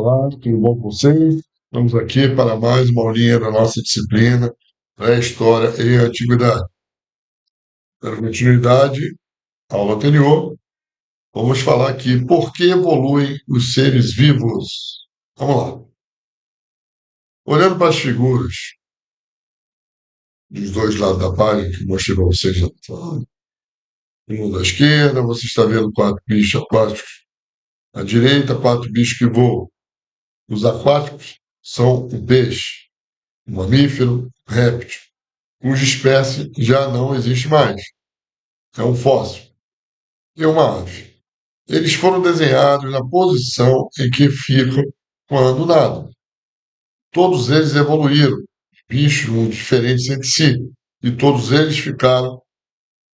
Olá, tudo bom com vocês? Estamos aqui para mais uma aulinha da nossa disciplina Pré-História e Antiguidade. Dando continuidade à aula anterior, vamos falar aqui por que evoluem os seres vivos. Vamos lá. Olhando para as figuras dos dois lados da página que mostrei para vocês, um da esquerda, você está vendo 4 bichos aquáticos. À direita, 4 bichos que voam. Os aquáticos são o peixe, o mamífero, o réptil, cuja espécie já não existe mais. É um fóssil e uma ave. Eles foram desenhados na posição em que ficam quando nadam. Todos eles evoluíram, bichos muito diferentes entre si, e todos eles ficaram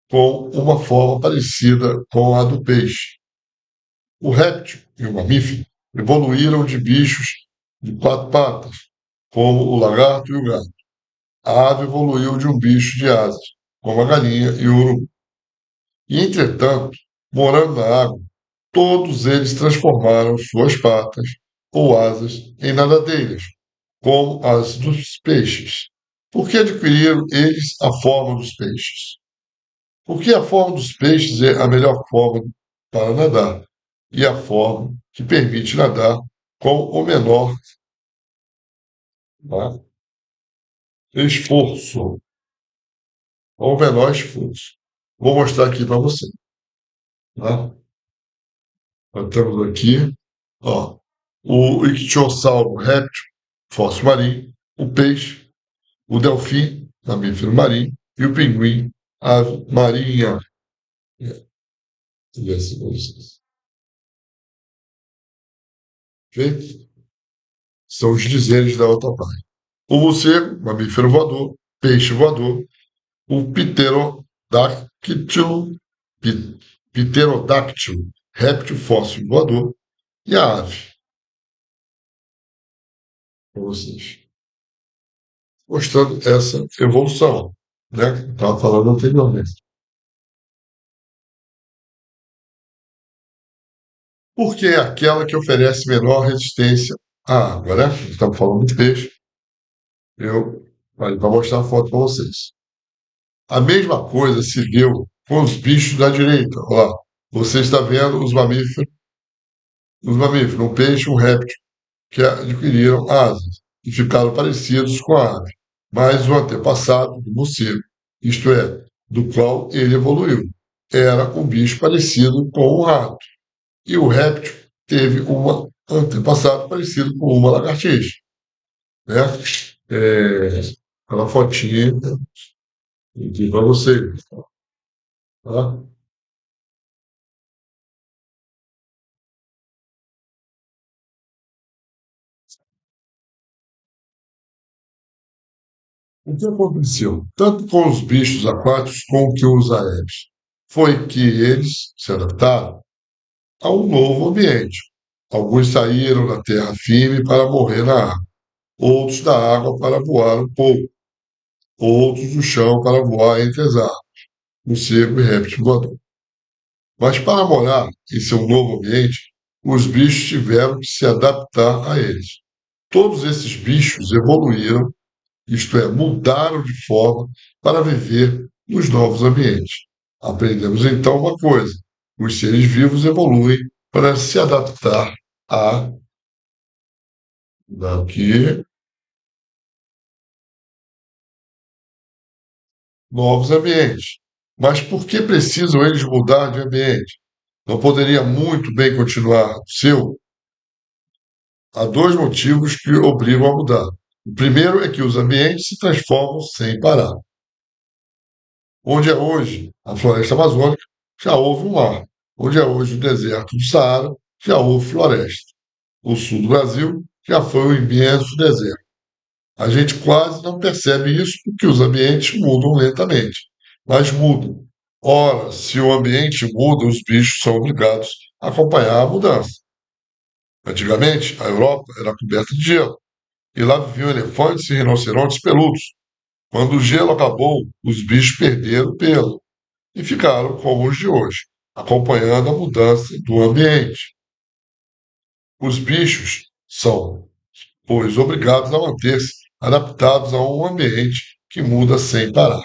com uma forma parecida com a do peixe. O réptil e o mamífero evoluíram de bichos de 4 patas, como o lagarto e o gato. A ave evoluiu de um bicho de asas, como a galinha e o urubu. E, entretanto, morando na água, todos eles transformaram suas patas ou asas em nadadeiras, como as dos peixes. Por que adquiriram eles a forma dos peixes? Porque a forma dos peixes é a melhor forma para nadar e a forma que permite nadar com o menor, tá, esforço, com o menor esforço. Vou mostrar aqui para você. Tá? Nós temos aqui, ó, o ictiosauro réptil, fóssil marinho, o peixe, o delfim, mamífero marinho, e o pinguim, ave marinha. Deixa eu ver se vocês. Perfeito? São os dizeres da outra parte. O morcego, mamífero voador, peixe voador, o pterodáctilo, réptil fóssil voador, e a ave. Para vocês. Mostrando essa evolução, né, que eu estava falando anteriormente. Porque é aquela que oferece menor resistência à água, né? Estamos falando de peixe. Eu vou mostrar a foto para vocês. A mesma coisa se deu com os bichos da direita. Olha lá, você está vendo os mamíferos, um peixe, um réptil, que adquiriram asas e ficaram parecidos com a ave, mas o antepassado do morcego, isto é, do qual ele evoluiu, era um bicho parecido com o rato. E o réptil teve um antepassado parecido com uma lagartixa, né? Aquela fotinha aqui para vocês, tá? O que aconteceu, tanto com os bichos aquáticos como com os aéreos, foi que eles se adaptaram a um novo ambiente. Alguns saíram da terra firme para morrer na água, outros da água para voar um pouco, outros do chão para voar entre as árvores, morcego e réptil voador. Mas para morar em seu novo ambiente, os bichos tiveram que se adaptar a eles. Todos esses bichos evoluíram, isto é, mudaram de forma para viver nos novos ambientes. Aprendemos então uma coisa: os seres vivos evoluem para se adaptar a daqui novos ambientes. Mas por que precisam eles mudar de ambiente? Não poderia muito bem continuar o seu? Há dois motivos que obrigam a mudar. O primeiro é que os ambientes se transformam sem parar. Onde é hoje a floresta amazônica, já houve um mar. Onde é hoje o deserto do Saara, já houve floresta. O sul do Brasil já foi um imenso deserto. A gente quase não percebe isso porque os ambientes mudam lentamente, mas mudam. Ora, se o ambiente muda, os bichos são obrigados a acompanhar a mudança. Antigamente, a Europa era coberta de gelo, e lá viviam elefantes e rinocerontes peludos. Quando o gelo acabou, os bichos perderam o pelo e ficaram como os de hoje, acompanhando a mudança do ambiente. Os bichos são, pois, obrigados a manter-se adaptados a um ambiente que muda sem parar.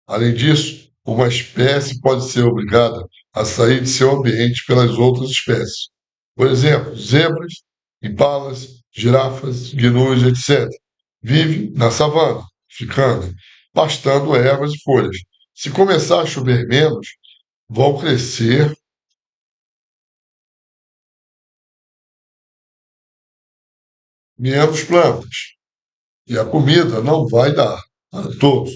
Além disso, uma espécie pode ser obrigada a sair de seu ambiente pelas outras espécies. Por exemplo, zebras, impalas, girafas, gnus, etc. Vivem na savana, ficando pastando ervas e folhas. Se começar a chover menos, vão crescer menos plantas e a comida não vai dar para todos.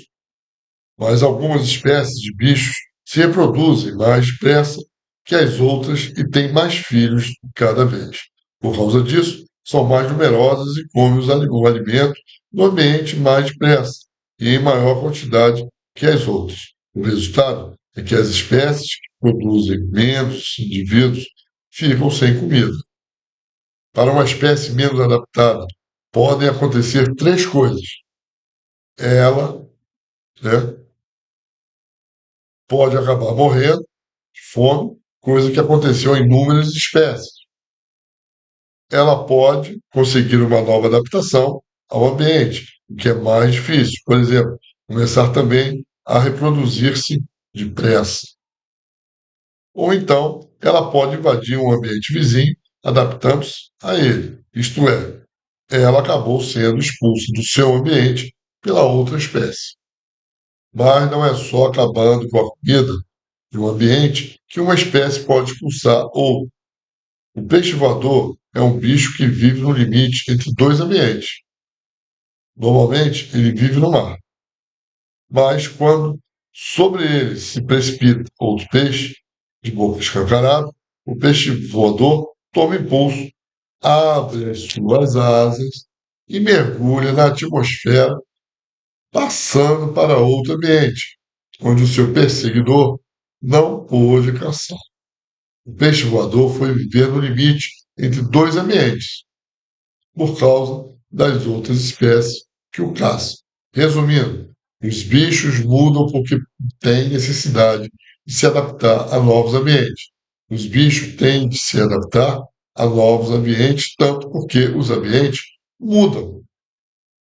Mas algumas espécies de bichos se reproduzem mais depressa que as outras e têm mais filhos cada vez. Por causa disso, são mais numerosas e comem o alimento no ambiente mais depressa e em maior quantidade que as outras. O resultado é que as espécies que produzem menos indivíduos ficam sem comida. Para uma espécie menos adaptada, podem acontecer três coisas. Ela, né, pode acabar morrendo de fome, coisa que aconteceu em inúmeras espécies. Ela pode conseguir uma nova adaptação ao ambiente, o que é mais difícil. Por exemplo, começar também a reproduzir-se depressa. Ou então, ela pode invadir um ambiente vizinho, adaptando-se a ele. Isto é, ela acabou sendo expulsa do seu ambiente pela outra espécie. Mas não é só acabando com a comida de um ambiente que uma espécie pode expulsar outro. O peixe voador é um bicho que vive no limite entre dois ambientes. Normalmente, ele vive no mar, mas quando sobre ele se precipita outro peixe, de boca escancarada, o peixe voador toma impulso, abre as suas asas e mergulha na atmosfera, passando para outro ambiente, onde o seu perseguidor não pôde caçar. O peixe voador foi viver no limite entre dois ambientes, por causa das outras espécies que o caçam. Resumindo, os bichos mudam porque têm necessidade de se adaptar a novos ambientes. Os bichos têm de se adaptar a novos ambientes, tanto porque os ambientes mudam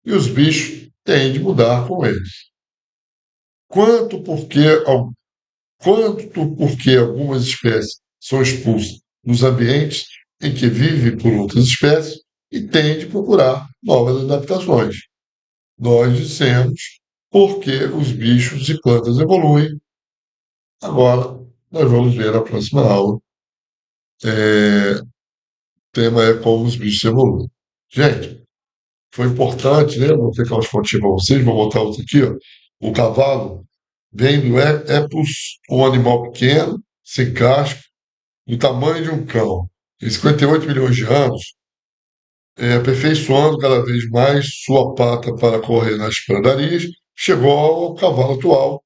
e os bichos têm de mudar com eles. Quanto porque, quanto porque algumas espécies são expulsas dos ambientes em que vivem por outras espécies e têm de procurar novas adaptações. Nós dissemos porque os bichos e plantas evoluem. Agora, nós vamos ver na próxima aula. O tema é como os bichos evoluem. Gente, foi importante, né? Vou ter aquelas fotinhas para vocês, vou botar outra aqui. Ó. O cavalo vem do Epus, um animal pequeno, sem casco, do tamanho de um cão. Em 58 milhões de anos, aperfeiçoando cada vez mais sua pata para correr nas pradarias, chegou ao cavalo atual,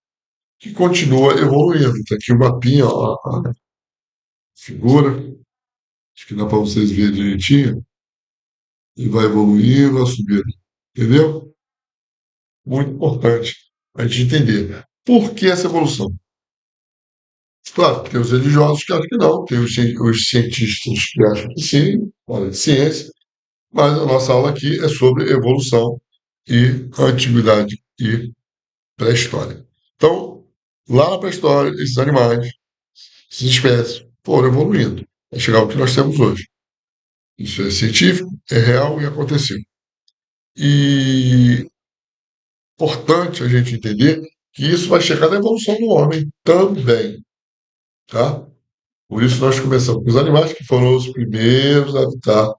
que continua evoluindo. Está aqui o mapinha, ó, a figura, acho que dá para vocês verem direitinho, e vai evoluindo, vai subindo. Entendeu? Muito importante a gente entender. Por que essa evolução? Claro, tem os religiosos que acham que não, tem os cientistas que acham que sim, fala de ciência, mas a nossa aula aqui é sobre evolução e antiguidade e pré-história. Então, lá na pré-história, esses animais, essas espécies, foram evoluindo para chegar ao que nós temos hoje. Isso é científico, é real e aconteceu. E importante a gente entender que isso vai chegar na evolução do homem também, tá? Por isso nós começamos com os animais que foram os primeiros a habitar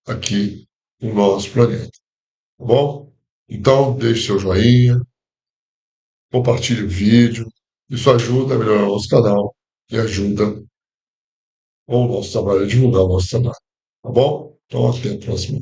aqui no nosso planeta, tá bom? Então, deixe seu joinha, compartilhe o vídeo. Isso ajuda a melhorar o nosso canal e ajuda o nosso trabalho a divulgar o nosso trabalho. Tá bom? Então, até a próxima.